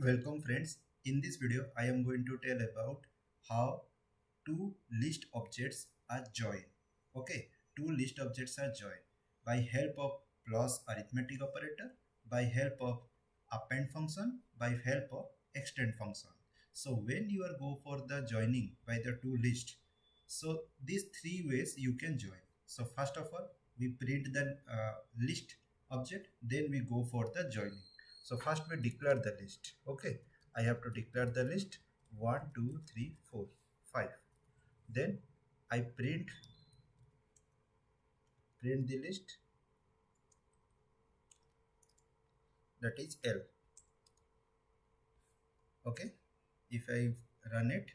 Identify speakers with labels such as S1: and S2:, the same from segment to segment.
S1: Welcome friends. In this video, I am going to tell about how two list objects are joined. Okay, two list objects are joined by help of plus arithmetic operator, by help of append function, by help of extend function. So when you are go for the joining by the two list, so these three ways you can join. So first of all, we print the list object, then we go for the joining. So first we declare the list. Okay, I have to declare the list 1, 2, 3, 4, 5. Then I print the list, that is L. Okay, if I run it,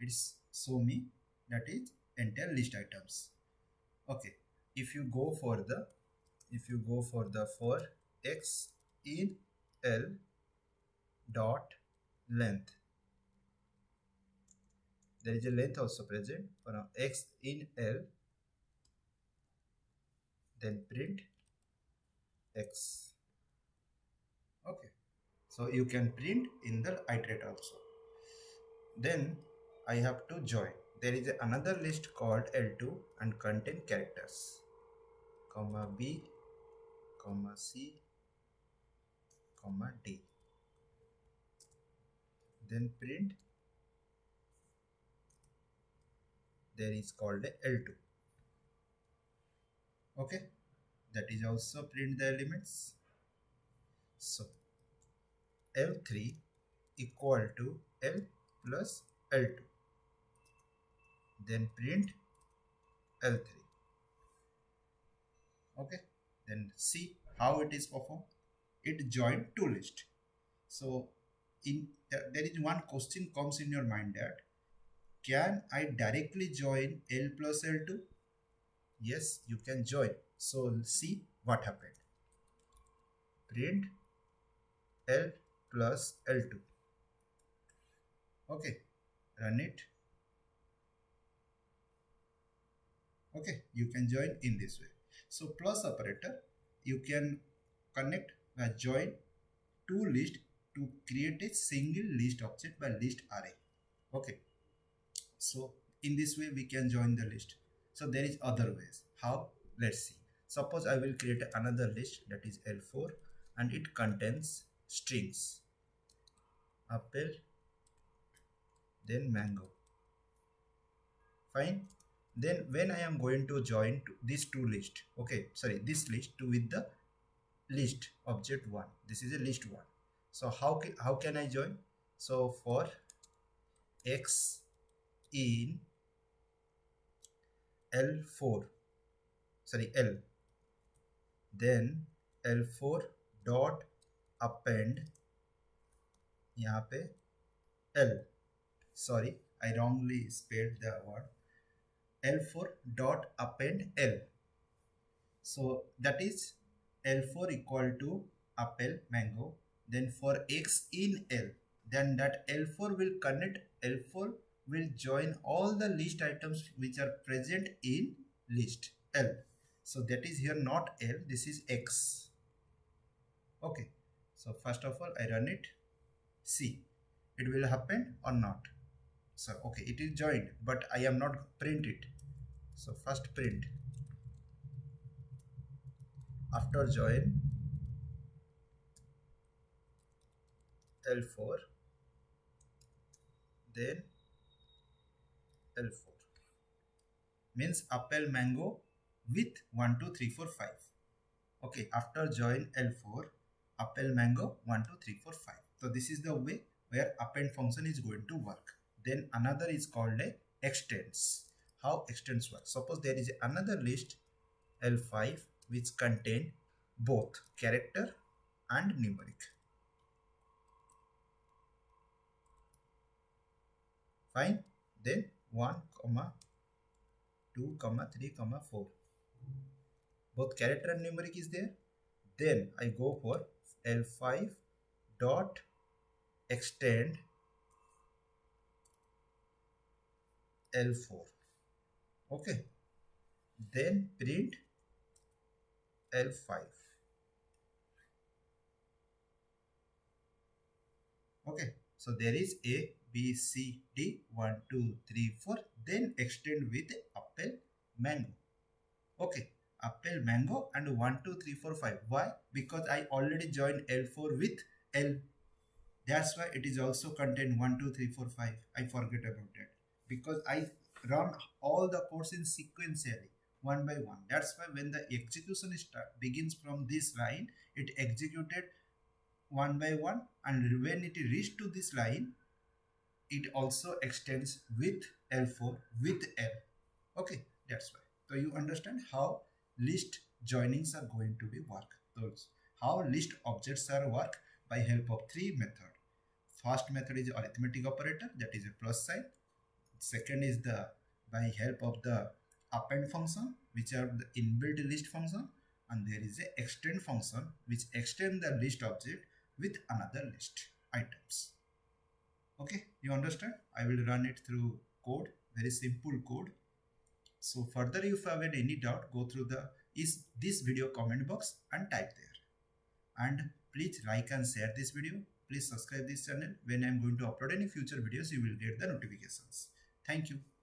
S1: it's show me that is entire list items. Okay, if you go for the for x in L dot length, there is a length also present for x in L, then print x. Okay, so you can print in the iterate also. Then I have to join. There is another list called L2 and contain characters, comma B, comma C, comma D. Then print, there is called L2. Okay, that is also print the elements. So L3 equal to L plus L2. Then print L3. Okay, then see how it is performed. It joined two lists. So there is one question comes in your mind, that can I directly join L plus L2? Yes, you can join. So see what happened. Print L plus L2. Okay, run it. Okay, you can join in this way. So plus operator, you can connect join two lists to create a single list object by list array. Okay, so in this way we can join the list. So there is other ways. How? Let's see. Suppose I will create another list, that is L4, and it contains strings apple, then mango. Fine. Then when I am going to join these two lists, okay, sorry, this list to with the list object 1, this is a list 1. So how can I join? So for x in L4, sorry, L, then L4 dot append यहाँ पे L, sorry, I wrongly spelled the word, L4 dot append L. So that is L4 equal to apple mango. Then for x in L, then that L4 will connect, L4 will join all the list items which are present in list L. So that is here not L, this is X. Okay, so first of all I run it, see it will happen or not. So okay, it is joined, but I am not print it. So first print after join L4, then L4 means apple mango with 1 2 3 4 5. Okay, after join L4 apple mango 1 2 3 4 5. So this is the way where append function is going to work. Then another is called a extends. How extends work? Suppose there is another list L5 which contain both character and numeric. Fine. Then 1 comma 2 comma 3 comma 4, both character and numeric is there. Then I go for L5 dot extend L4. Okay, then print L5. Okay, so there is A, B, C, D, 1, 2, 3, 4, then extend with apple, mango. Okay, apple, mango, and 1, 2, 3, 4, 5. Why? Because I already joined L4 with L. That's why it is also contain 1, 2, 3, 4, 5. I forget about that. Because I run all the codes in sequentially, one by one. That's why when the execution begins from this line, it executed one by one, and when it reached to this line, it also extends with L4 with L. Okay, that's why. So you understand how list joinings are going to be work. Those how list objects are work by help of three method. First method is arithmetic operator, that is a plus sign. Second is the by help of the append function, which are the inbuilt list function, and there is a extend function which extend the list object with another list items. Okay, you understand? I will run it through code, very simple code. So further, if you have any doubt, go through the is this video comment box and type there. And please like and share this video. Please subscribe this channel. When I am going to upload any future videos, you will get the notifications. Thank you.